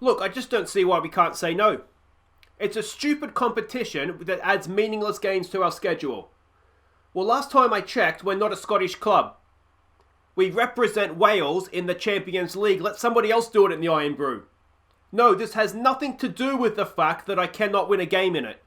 Look, I just don't see why we can't say no. It's a stupid competition that adds meaningless games to our schedule. Well, last time I checked, we're not a Scottish club. We represent Wales in the Champions League. Let somebody else do it in the Iron Brew. No, this has nothing to do with the fact that I cannot win a game in it.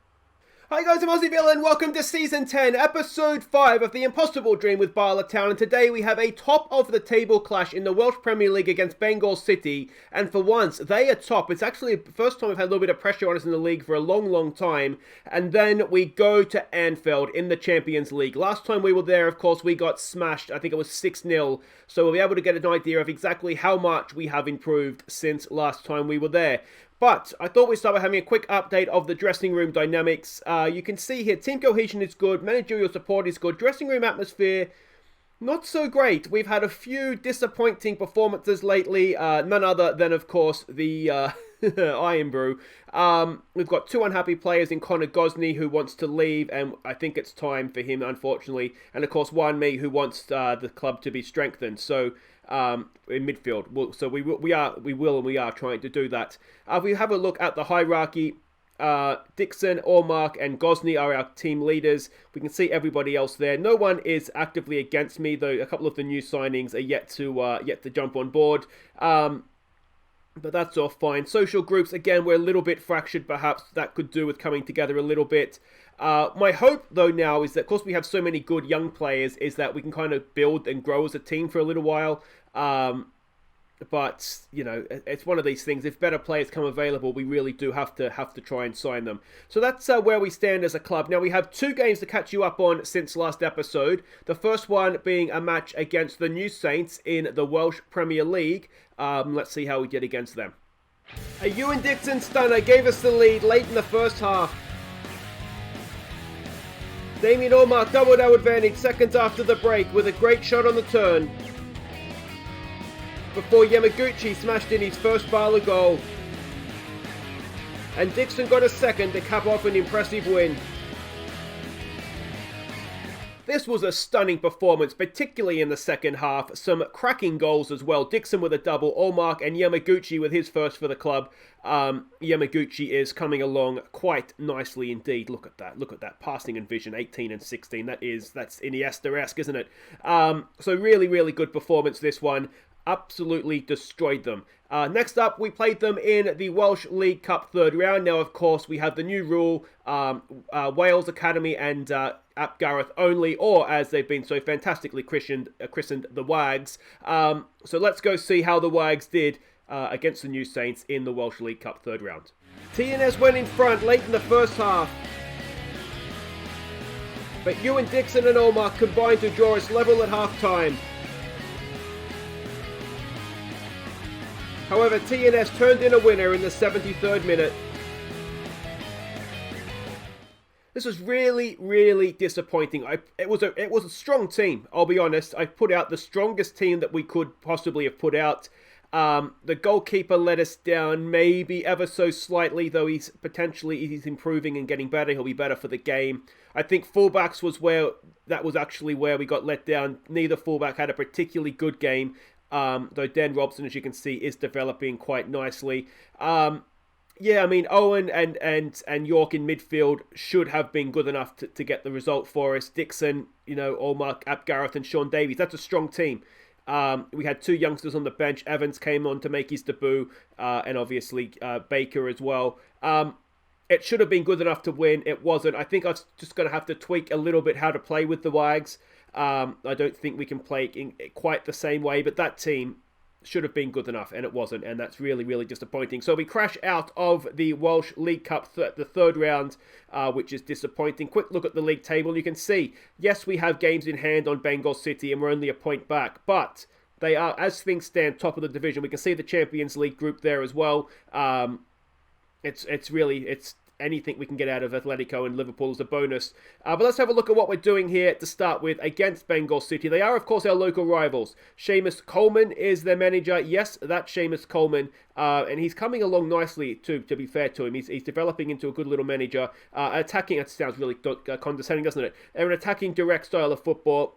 Hi guys, I'm Aussie and welcome to Season 10, Episode 5 of The Impossible Dream with Bala Town. And today we have a top-of-the-table clash in the Welsh Premier League against Bangor City. And for once, they are top. It's actually the first time we've had a little bit of pressure on us in the league for a long, long time. And then we go to ANFIELD in the Champions League. Last time we were there, of course, we got smashed. I think it was 6-0. So we'll be able to get an idea of exactly how much we have improved since last time we were there. But I thought we'd start by having a quick update of the dressing room dynamics. You can see here, team cohesion is good, managerial support is good, dressing room atmosphere, not so great. We've had a few disappointing performances lately, none other than, of course, the Iron Brew. We've got two unhappy players in Connor Gosney who wants to leave, and I think it's time for him, unfortunately. And, of course, Juan Me who wants the club to be strengthened. So, in midfield. So we are trying to do that. If we have a look at the hierarchy, Dixon, Allmark and Gosney are our team leaders. We can see everybody else there. No one is actively against me, though a couple of the new signings are yet to jump on board. But that's all fine. Social groups, again, we're a little bit fractured, perhaps. That could do with coming together a little bit. My hope, though, now is that, of course, we have so many good young players, is that we can kind of build and grow as a team for a little while. But, you know, it's one of these things. If better players come available, we really do have to try and sign them. So that's where we stand as a club. Now, we have two games to catch you up on since last episode. The first one being a match against the New Saints in the Welsh Premier League. Let's see how we did against them. A Ewan Dixon stunner gave us the lead late in the first half. Damien Allmark doubled our advantage seconds after the break with a great shot on the turn, before Yamaguchi smashed in his first Bala goal. And Dixon got a second to cap off an impressive win. This was a stunning performance, particularly in the second half. Some cracking goals as well. Dixon with a double, Allmark and Yamaguchi with his first for the club. Yamaguchi is coming along quite nicely indeed. Look at that passing and vision, 18 and 16. That's Iniesta-esque, isn't it? So really, really good performance, this one. Absolutely destroyed them. Next up, we played them in the Welsh League Cup third round. Now, of course, we have the new rule, Wales Academy and Ap Gareth only, or as they've been so fantastically christened, the Wags. So let's go see how the Wags did against the New Saints in the Welsh League Cup third round. TNS went in front late in the first half, but Ewan Dixon and Allmark combined to draw us level at half-time. However, TNS turned in a winner in the 73rd minute. This was really, really disappointing. It was a strong team, I'll be honest. I put out the strongest team that we could possibly have put out. The goalkeeper let us down maybe ever so slightly, though he's improving and getting better. He'll be better for the game. I think fullbacks was where we got let down. Neither fullback had a particularly good game. Though Dan Robson, as you can see, is developing quite nicely. Owen and York in midfield should have been good enough to get the result for us. Dixon, Allmark, Ap Gareth and Sean Davies. That's a strong team. We had two youngsters on the bench. Evans came on to make his debut, and obviously Baker as well. It should have been good enough to win. It wasn't. I think I was just going to have to tweak a little bit how to play with the Wags. I don't think we can play in quite the same way, but that team should have been good enough, and it wasn't, and that's really, really disappointing. So we crash out of the Welsh League Cup, the third round, which is disappointing. Quick look at the league table. You can see, yes, we have games in hand on Bangor City, and we're only a point back, but they are, as things stand, top of the division. We can see the Champions League group there as well. It's anything we can get out of Atletico and Liverpool is a bonus. But let's have a look at what we're doing here to start with against Bangor City. They are, of course, our local rivals. Seamus Coleman is their manager. Yes, that's Seamus Coleman. And he's coming along nicely, to be fair to him. He's developing into a good little manager. Attacking, that sounds really condescending, doesn't it? They're an attacking, direct style of football.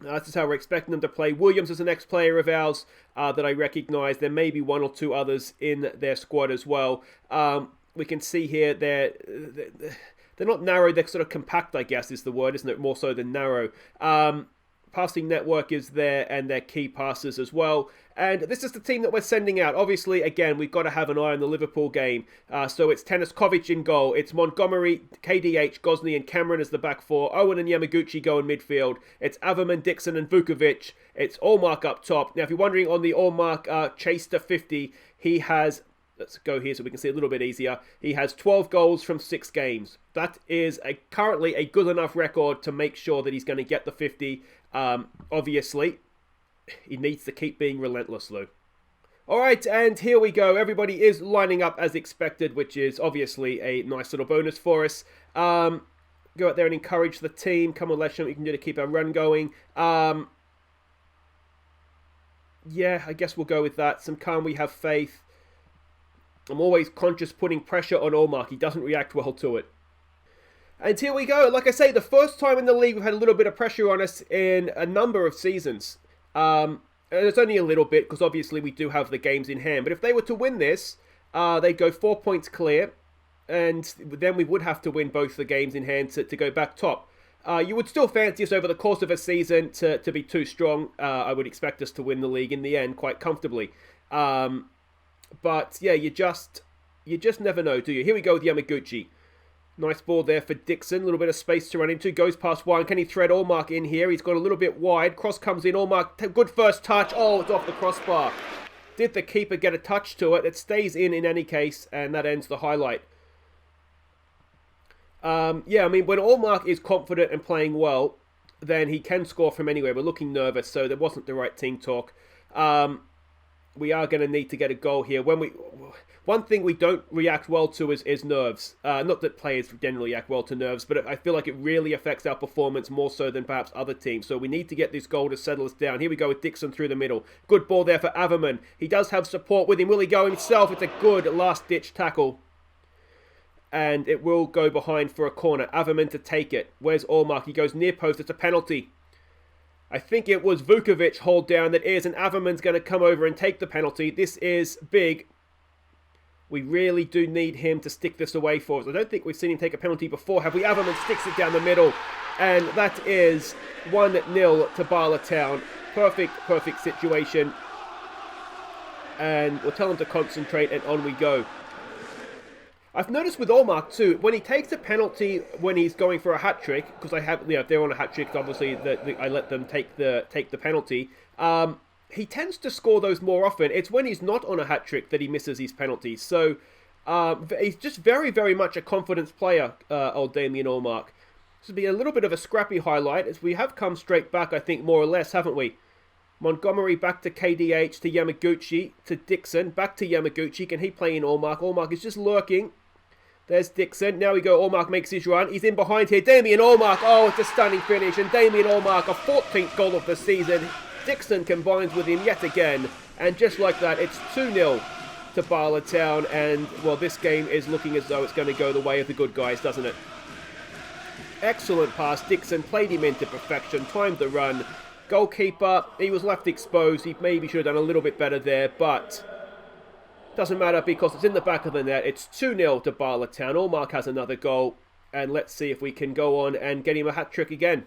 This is how we're expecting them to play. Williams is an ex-player of ours that I recognise. There may be one or two others in their squad as well. We can see here they're not narrow, they're sort of compact, I guess is the word, isn't it? More so than narrow. Passing network is there and their key passes as well. And this is the team that we're sending out. Obviously, again, we've got to have an eye on the Liverpool game. So it's Teniskovic in goal. It's Montgomery, KDH, Gosney and Cameron as the back four. Owen and Yamaguchi go in midfield. It's Averman, Dixon and Vukovic. It's Allmark up top. Now, if you're wondering on the Allmark chase to 50, he has... Let's go here so we can see a little bit easier. He has 12 goals from 6 games. That is currently a good enough record to make sure that he's going to get the 50. Obviously, he needs to keep being relentless, though. Alright, and here we go. Everybody is lining up as expected, which is obviously a nice little bonus for us. Go out there and encourage the team. Come on, let's show what we can do to keep our run going. Yeah, I guess we'll go with that. Some calm, we have faith. I'm always conscious putting pressure on Allmark. He doesn't react well to it. And here we go. Like I say, the first time in the league we've had a little bit of pressure on us in a number of seasons. And it's only a little bit because obviously we do have the games in hand. But if they were to win this, they'd go 4 points clear. And then we would have to win both the games in hand to go back top. You would still fancy us over the course of a season to be too strong. I would expect us to win the league in the end quite comfortably. But yeah, you just never know, do you? Here we go with Yamaguchi. Nice ball there for Dixon. A little bit of space to run into. Goes past one. Can he thread Allmark in here? He's got a little bit wide. Cross comes in. Allmark, good first touch. Oh, it's off the crossbar. Did the keeper get a touch to it? It stays in any case, and that ends the highlight. Yeah, I mean, when Allmark is confident and playing well, then he can score from anywhere. We're looking nervous, so there wasn't the right team talk. We are going to need to get a goal here. One thing we don't react well to is nerves. Not that players generally react well to nerves, but I feel like it really affects our performance more so than perhaps other teams. So we need to get this goal to settle us down. Here we go with Dixon through the middle. Good ball there for Averman. He does have support with him. Will he go himself? It's a good last-ditch tackle. And it will go behind for a corner. Averman to take it. Where's Allmark? He goes near post. It's a penalty. I think it was Vukovic hold down that is, and Averman's going to come over and take the penalty. This is big. We really do need him to stick this away for us. I don't think we've seen him take a penalty before, have we? Averman sticks it down the middle, and that is 1-0 to Bala Town. Perfect situation. And we'll tell him to concentrate, and on we go. I've noticed with Allmark too, when he takes a penalty when he's going for a hat-trick, because if they're on a hat-trick, obviously I let them take the penalty, he tends to score those more often. It's when he's not on a hat-trick that he misses his penalties. So he's just very, very much a confidence player, old Damien Allmark. This will be a little bit of a scrappy highlight, as we have come straight back, I think, more or less, haven't we? Montgomery back to KDH, to Yamaguchi, to Dixon, back to Yamaguchi. Can he play in Allmark? Allmark is just lurking. There's Dixon. Now we go. Allmark makes his run. He's in behind here. Damien Allmark. Oh, it's a stunning finish. And Damien Allmark, a 14th goal of the season. Dixon combines with him yet again. And just like that, it's 2-0 to Bala Town. And, well, this game is looking as though it's going to go the way of the good guys, doesn't it? Excellent pass. Dixon played him into perfection. Timed the run. Goalkeeper, he was left exposed. He maybe should have done a little bit better there, but doesn't matter because it's in the back of the net. It's 2-0 to Bala Town. Allmark has another goal, and let's see if we can go on and get him a hat-trick again.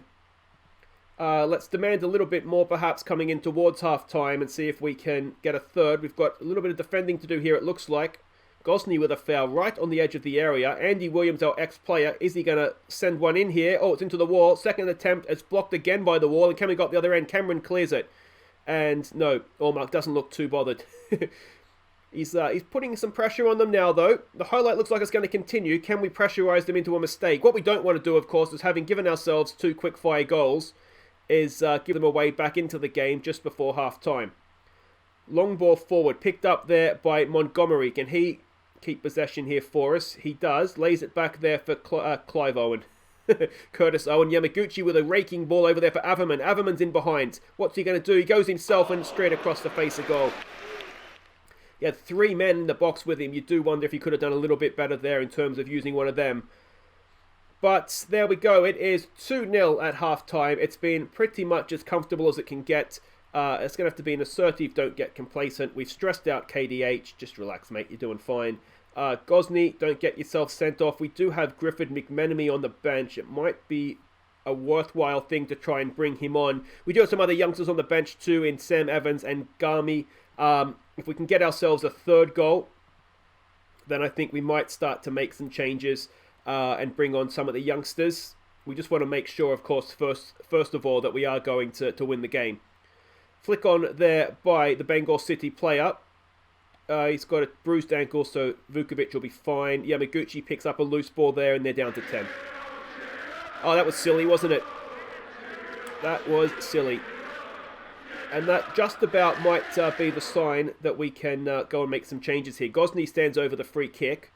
Let's demand a little bit more, perhaps, coming in towards half-time and see if we can get a third. We've got a little bit of defending to do here, it looks like. Gosney with a foul right on the edge of the area. Andy Williams, our ex-player, is he going to send one in here? Oh, it's into the wall. Second attempt, it's blocked again by the wall. And Cameron got the other end. Cameron clears it. And no, Allmark doesn't look too bothered. He's putting some pressure on them now, though. The highlight looks like it's going to continue. Can we pressurize them into a mistake? What we don't want to do, of course, is having given ourselves 2 quick-fire goals, is give them away back into the game just before half-time. Long ball forward, picked up there by Montgomery. Can he keep possession here for us? He does. Lays it back there for Clive Owen. Curtis Owen. Yamaguchi with a raking ball over there for Averman. Averman's in behind. What's he going to do? He goes himself and straight across the face of goal. He had 3 men in the box with him. You do wonder if he could have done a little bit better there in terms of using one of them. But there we go. It is 2-0 at half-time. It's been pretty much as comfortable as it can get. It's going to have to be an assertive, don't get complacent. We've stressed out KDH. Just relax, mate. You're doing fine. Gosney, don't get yourself sent off. We do have Griffith McMenemy on the bench. It might be a worthwhile thing to try and bring him on. We do have some other youngsters on the bench too in Sam Evans and Garmy. If we can get ourselves a third goal, then I think we might start to make some changes and bring on some of the youngsters. We just want to make sure, of course, first of all, that we are going to win the game. Flick on there by the Bangor City player. He's got a bruised ankle, so Vukovic will be fine. Yamaguchi picks up a loose ball there, and they're down to 10. Oh, that was silly, wasn't it? That was silly. And that just about might be the sign that we can go and make some changes here. Gosney stands over the free kick.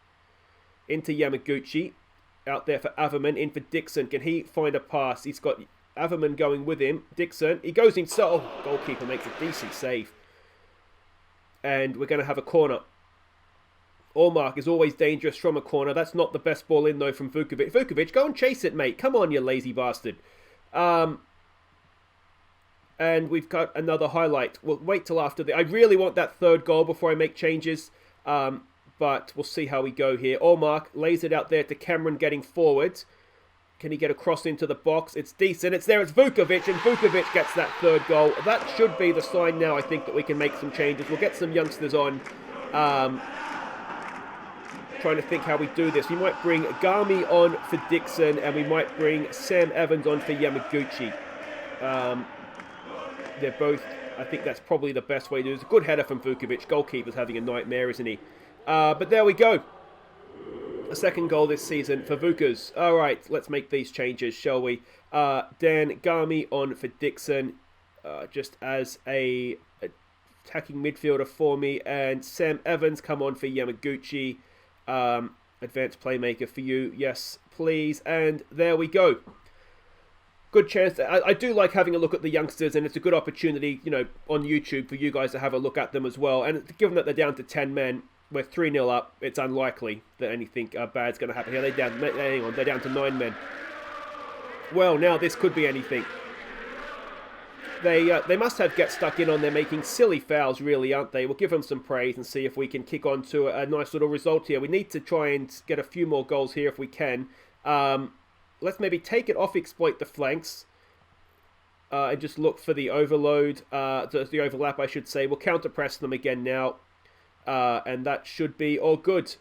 Into Yamaguchi. Out there for Averman. In for Dixon. Can he find a pass? He's got Averman going with him. Dixon. He goes inside. Oh, goalkeeper makes a decent save. And we're going to have a corner. Allmark is always dangerous from a corner. That's not the best ball in, though, from Vukovic. Vukovic, go and chase it, mate. Come on, you lazy bastard. And we've got another highlight. We'll wait till after I really want that third goal before I make changes. But we'll see how we go here. Allmark lays it out there to Cameron getting forward. Can he get across into the box? It's decent. It's there. It's Vukovic. And Vukovic gets that third goal. That should be the sign now, I think, that we can make some changes. We'll get some youngsters on. Trying to think how we do this. We might bring Garmy on for Dixon. And we might bring Sam Evans on for Yamaguchi. They're both... I think that's probably the best way to do it. It's a good header from Vukovic. Goalkeeper's having a nightmare, isn't he? But there we go. A second goal this season for Vukas. All right, let's make these changes, shall we? Dan Garmy on for Dixon, just as a attacking midfielder for me. And Sam Evans come on for Yamaguchi. Advanced playmaker for you. Yes, please. And there we go. Good chance. I do like having a look at the youngsters, and it's a good opportunity, you know, on YouTube for you guys to have a look at them as well. And given that they're down to 10 men, we're 3-0 up. It's unlikely that anything bad's going to happen here. They're down to 9 men. Well, now this could be anything. They must have get stuck in on they're making silly fouls, really, aren't they? We'll give them some praise and see if we can kick on to a nice little result here. We need to try and get a few more goals here if we can. Let's maybe take it off, exploit the flanks. And just look for the overload. The overlap, I should say. We'll counter-press them again now. And that should be all good.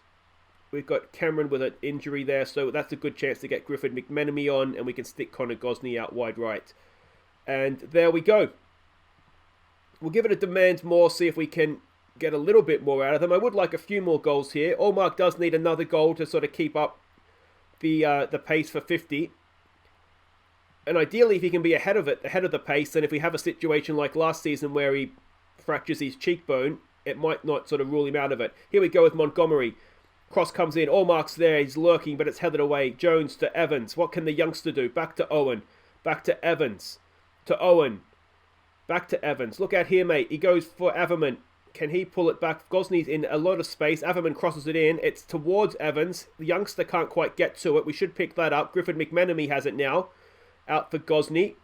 We've got Cameron with an injury there, so that's a good chance to get Griffith McMenemy on, and we can stick Connor Gosney out wide right. And there we go. We'll give it a demand more, see if we can get a little bit more out of them. I would like a few more goals here. Allmark does need another goal to sort of keep up the pace for 50. And ideally, if he can be ahead of the pace, then if we have a situation like last season where he fractures his cheekbone, it might not sort of rule him out of it. Here we go with Montgomery. Cross comes in. Allmark's there. He's lurking, but it's headed away. Jones to Evans. What can the youngster do? Back to Owen. Back to Evans. To Owen. Back to Evans. Look out here, mate. He goes for Averman. Can he pull it back? Gosney's in a lot of space. Averman crosses it in. It's towards Evans. The youngster can't quite get to it. We should pick that up. Griffith McMenemy has it now. Out for Gosney.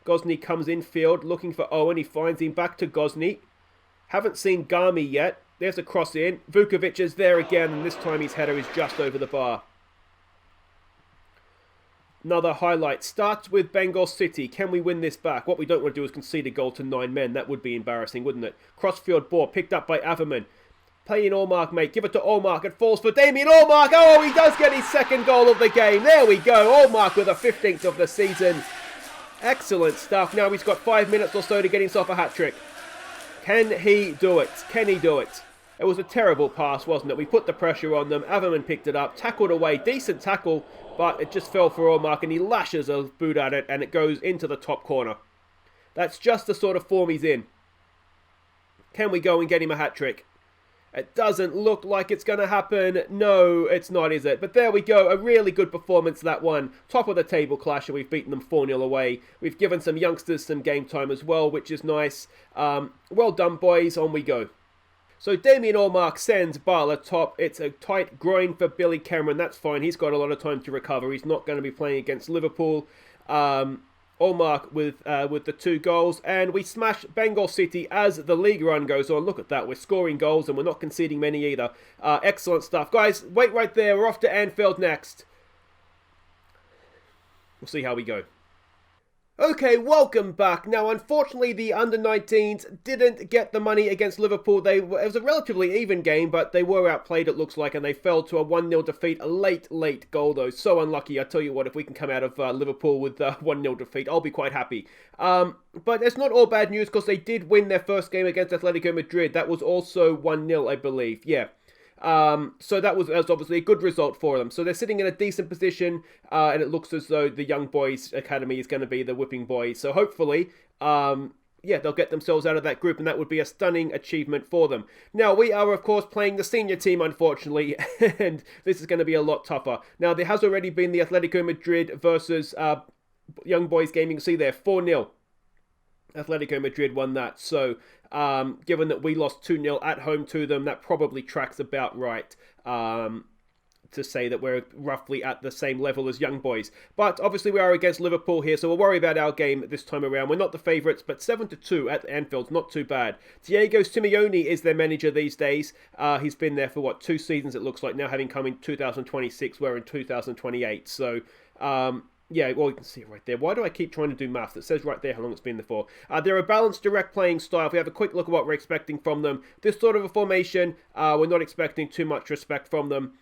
Gosney comes infield looking for Owen. He finds him. Back to Gosney. Haven't seen Garmy yet. There's a cross in. Vukovic is there again, and this time his header is just over the bar. Another highlight. Starts with Bangor City. Can we win this back? What we don't want to do is concede a goal to 9 men. That would be embarrassing, wouldn't it? Crossfield ball picked up by Averman. Play in Allmark, mate. Give it to Allmark. It falls for Damien Allmark. Oh, he does get his second goal of the game. There we go. Allmark with a 15th of the season. Excellent stuff. Now he's got 5 minutes or so to get himself a hat-trick. Can he do it? Can he do it? It was a terrible pass, wasn't it? We put the pressure on them. Averman picked it up, tackled away. Decent tackle, but it just fell for Allmark, and he lashes a boot at it, and it goes into the top corner. That's just the sort of form he's in. Can we go and get him a hat-trick? It doesn't look like it's going to happen. No, it's not, is it? But there we go. A really good performance, that one. Top of the table clash, and we've beaten them 4-0 away. We've given some youngsters some game time as well, which is nice. Well done, boys. On we go. So Damien Allmark sends Bala top. It's a tight groin for Billy Cameron. That's fine. He's got a lot of time to recover. He's not going to be playing against Liverpool. Allmark with the 2 goals. And we smash Bangor City as the league run goes on. Look at that. We're scoring goals and we're not conceding many either. Excellent stuff. Guys, wait right there. We're off to Anfield next. We'll see how we go. Okay, welcome back. Now, unfortunately, the under-19s didn't get the money against Liverpool. It was a relatively even game, but they were outplayed, it looks like, and they fell to a 1-0 defeat. A late goal, though. So unlucky. I tell you what, if we can come out of Liverpool with a 1-0 defeat, I'll be quite happy. But it's not all bad news, because they did win their first game against Atletico Madrid. That was also 1-0, I believe. Yeah. So that was obviously a good result for them. So they're sitting in a decent position, and it looks as though the Young Boys Academy is going to be the whipping boy. So hopefully, they'll get themselves out of that group, and that would be a stunning achievement for them. Now, we are, of course, playing the senior team, unfortunately, and this is going to be a lot tougher. Now, there has already been the Atletico Madrid versus Young Boys game. You can see there, 4-0. Atletico Madrid won that. So, given that we lost 2-0 at home to them, that probably tracks about right to say that we're roughly at the same level as Young Boys. But obviously we are against Liverpool here, so we'll worry about our game this time around. We're not the favourites, but 7-2 at Anfield, not too bad. Diego Simeone is their manager these days. He's been there for, 2 seasons it looks like now, having come in 2026, we're in 2028. So, yeah, well, you can see it right there. Why do I keep trying to do maths? It says right there how long it's been there for. They're a balanced, direct playing style. If we have a quick look at what we're expecting from them, this sort of a formation, we're not expecting too much respect from them.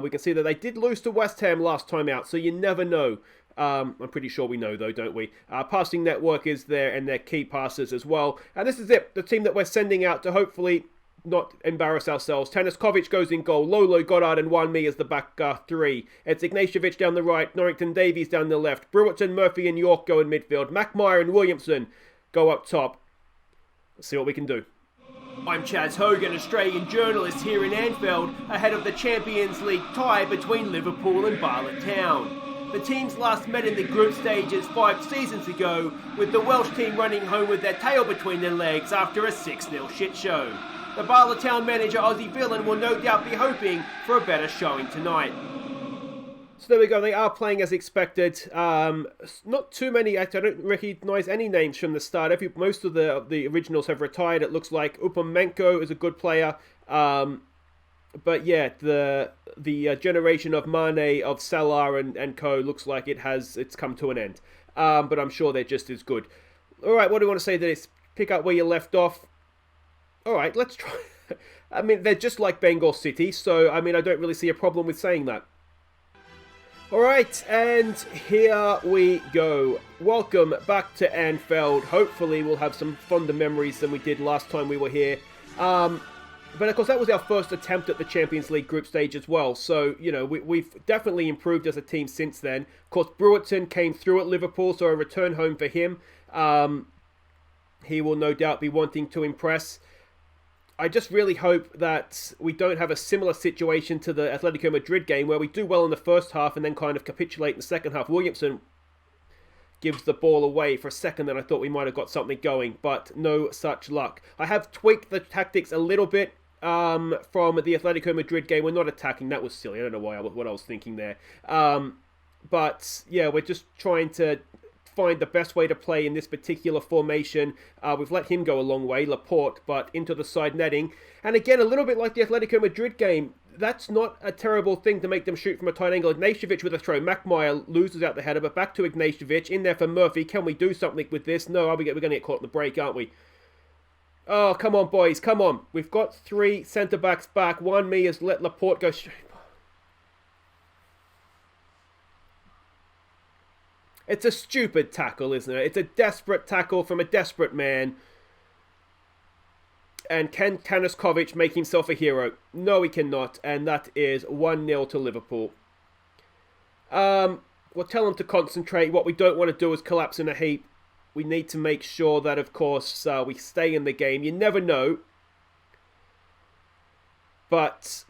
We can see that they did lose to West Ham last time out, so you never know. I'm pretty sure we know, though, don't we? Passing network is there, and their key passes as well. And this is it, the team that we're sending out to hopefully not embarrass ourselves. Tanaskovic goes in goal. Lolo, Goddard and Juan Mi as the back 3. It's Ignatievic down the right. Norrington Davies down the left. Brewerton, Murphy and York go in midfield. Mackmire and Williamson go up top. Let's see what we can do. I'm Chaz Hogan, Australian journalist here in Anfield, ahead of the Champions League tie between Liverpool and Bala Town. The teams last met in the group stages 5 seasons ago, with the Welsh team running home with their tail between their legs after a 6-0 shit show. The Bala Town manager, Aussie villain, will no doubt be hoping for a better showing tonight. So there we go, they are playing as expected. Not too many, I don't recognise any names from the start. Most of the originals have retired, it looks like. Upamenko is a good player. But yeah, the generation of Mane, of Salah and co looks like it's come to an end. But I'm sure they're just as good. Alright, what do you want to say to this? Pick up where you left off. Alright, let's try. I mean, they're just like Bangor City, so I mean, I don't really see a problem with saying that. Alright, and here we go. Welcome back to Anfield. Hopefully we'll have some fonder memories than we did last time we were here. But of course that was our first attempt at the Champions League group stage as well. So, you know, we've definitely improved as a team since then. Of course, Brewerton came through at Liverpool, so a return home for him. He will no doubt be wanting to impress. I just really hope that we don't have a similar situation to the Atletico Madrid game where we do well in the first half and then kind of capitulate in the second half. Williamson gives the ball away for a second, and I thought we might have got something going, but no such luck. I have tweaked the tactics a little bit from the Atletico Madrid game. We're not attacking. That was silly. I don't know what I was thinking there. But yeah, we're just trying to find the best way to play in this particular formation. We've let him go a long way, Laporte, but into the side netting. And again, a little bit like the Atletico Madrid game, that's not a terrible thing to make them shoot from a tight angle. Ignatievic with a throw. Mackmire loses out the header, but back to Ignatievic. In there for Murphy. Can we do something with this? No, we're going to get caught in the break, aren't we? Oh, come on, boys. Come on. We've got 3 centre-backs back. Juan Mi has let Laporte go straight. It's a stupid tackle, isn't it? It's a desperate tackle from a desperate man. And can Tanaskovic make himself a hero? No, he cannot. And that is 1-0 to Liverpool. We'll tell them to concentrate. What we don't want to do is collapse in a heap. We need to make sure that, of course, we stay in the game. You never know. But,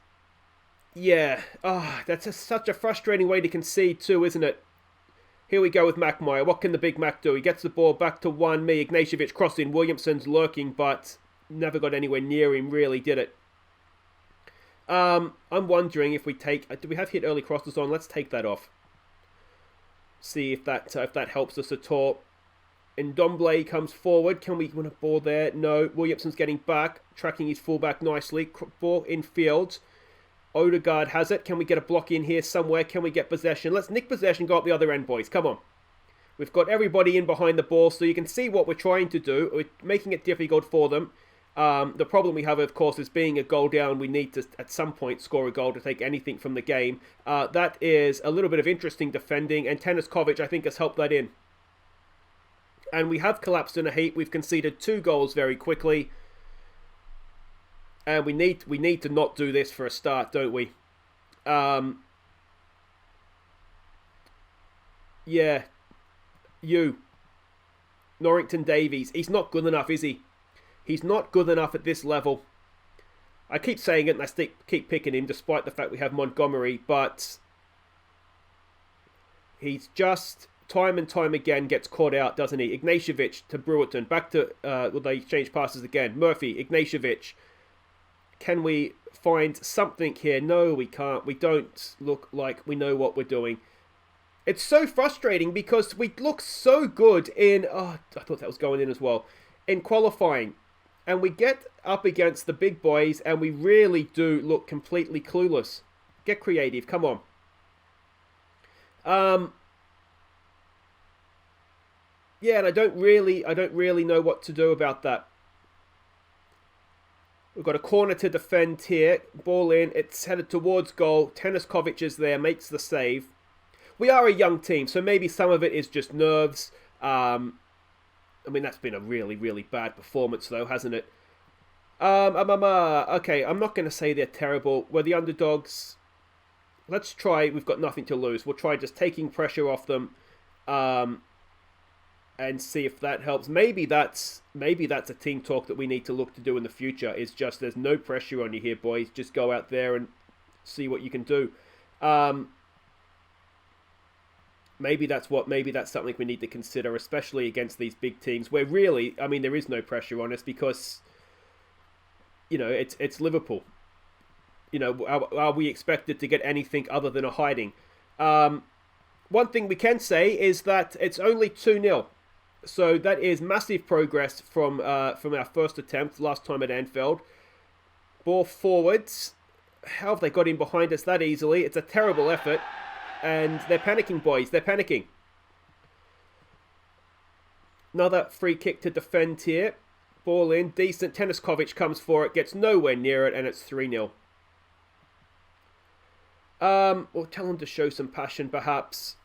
yeah. That's such a frustrating way to concede too, isn't it? Here we go with Mackmire. What can the Big Mac do? He gets the ball back to Juan Mi. Ignatievic crossing. Williamson's lurking, but never got anywhere near him, really, did it? I'm wondering if we take... do we have hit early crosses on? Let's take that off. See if that helps us at all. Ndomble comes forward. Can we win a ball there? No. Williamson's getting back, tracking his fullback nicely. Ball in field. Odegaard has it. Can we get a block in here somewhere? Can we get possession? Let's nick possession, go up the other end, boys. Come on. We've got everybody in behind the ball, so you can see what we're trying to do. We're making it difficult for them. The problem we have, of course, is being a goal down. We need to, at some point, score a goal to take anything from the game. That is a little bit of interesting defending, and Teniskovic, I think, has helped that in. And we have collapsed in a heap. We've conceded 2 goals very quickly. And we need to not do this for a start, don't we? Yeah. Norrington Davies. He's not good enough, is he? He's not good enough at this level. I keep saying it and I keep picking him despite the fact we have Montgomery, but he's just, time and time again, gets caught out, doesn't he? Ignatievic to Brewerton. Back to, well, they change passes again. Murphy, Ignatievic. Can we find something here? No, we can't. We don't look like we know what we're doing. It's so frustrating because we look so good in... oh, I thought that was going in as well. In qualifying. And we get up against the big boys and we really do look completely clueless. Get creative. Come on. Yeah, and I don't really know what to do about that. We've got a corner to defend here. Ball in. It's headed towards goal. Teniskovic is there. Makes the save. We are a young team, so maybe some of it is just nerves. I mean, that's been a really, really bad performance, though, hasn't it? Okay, I'm not going to say they're terrible. We're the underdogs. Let's try. We've got nothing to lose. We'll try just taking pressure off them. And see if that helps. Maybe that's a team talk that we need to look to do in the future. Is just there's no pressure on you here, boys. Just go out there and see what you can do. Maybe that's something we need to consider, especially against these big teams where really, I mean, there is no pressure on us because, you know, it's Liverpool. You know, are we expected to get anything other than a hiding? One thing we can say is that it's only 2-0. So that is massive progress from our first attempt last time at Anfield. Ball forwards. How have they got in behind us that easily? It's a terrible effort. And they're panicking, boys. They're panicking. Another free kick to defend here. Ball in. Decent. Teniskovic comes for it. Gets nowhere near it. And it's 3-0. We'll tell them to show some passion, perhaps.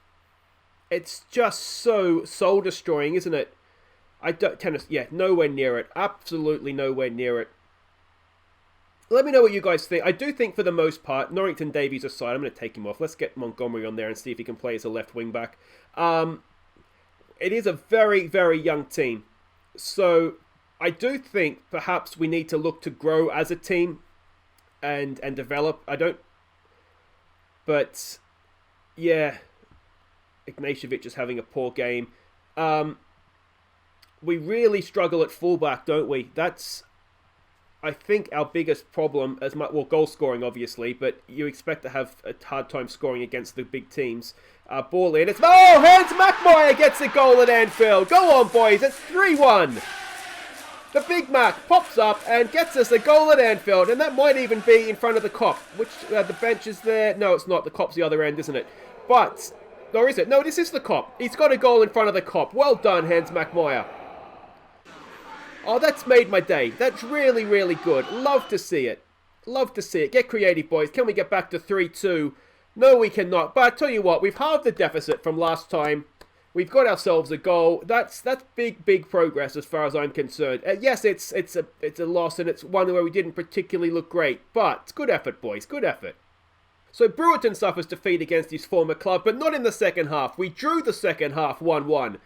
It's just so soul-destroying, isn't it? Nowhere near it. Absolutely nowhere near it. Let me know what you guys think. I do think, for the most part, Norrington Davies aside, I'm going to take him off. Let's get Montgomery on there and see if he can play as a left wing-back. It is a very, very young team. So, I do think, perhaps, we need to look to grow as a team and develop. But, yeah... Ignatievic is having a poor game. We really struggle at fullback, don't we? That's, I think, our biggest problem. Goal scoring, obviously, but you expect to have a hard time scoring against the big teams. Ball in. Hans Mackmeyer gets a goal at Anfield. Go on, boys. It's 3-1. The Big Mac pops up and gets us a goal at Anfield, and that might even be in front of the Kop. Which, the bench is there. No, it's not. The Kop's the other end, isn't it? But... or is it? No, this is the Kop. He's got a goal in front of the Kop. Well done, Hans Mackmeyer. Oh, that's made my day. That's really, really good. Love to see it. Love to see it. Get creative, boys. Can we get back to 3-2? No, we cannot. But I tell you what, we've halved the deficit from last time. We've got ourselves a goal. That's big, big progress as far as I'm concerned. Yes, it's a loss, and it's one where we didn't particularly look great. But good effort, boys. Good effort. So Brewerton suffers defeat against his former club, but not in the second half. We drew the second half 1-1.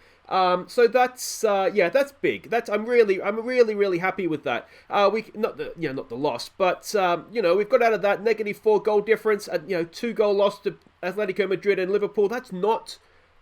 So that's big. I'm really happy with that. Not the loss, but we've got out of that negative -4 goal difference. 2 goal loss to Atletico Madrid and Liverpool. That's not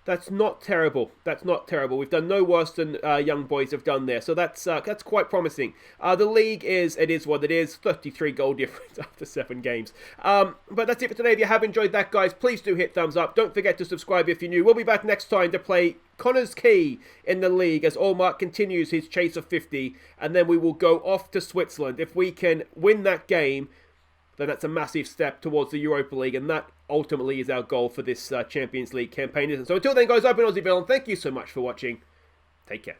That's not terrible. That's not terrible. We've done no worse than young boys have done there. So that's quite promising. The league it is what it is. 33 goal difference after 7 games. But that's it for today. If you have enjoyed that, guys, please do hit thumbs up. Don't forget to subscribe if you're new. We'll be back next time to play Connor's Key in the league as Allmark continues his chase of 50. And then we will go off to Switzerland. If we can win that game, then that's a massive step towards the Europa League, and that ultimately is our goal for this Champions League campaign. So until then, guys, I've been Aussie Bill, and thank you so much for watching. Take care.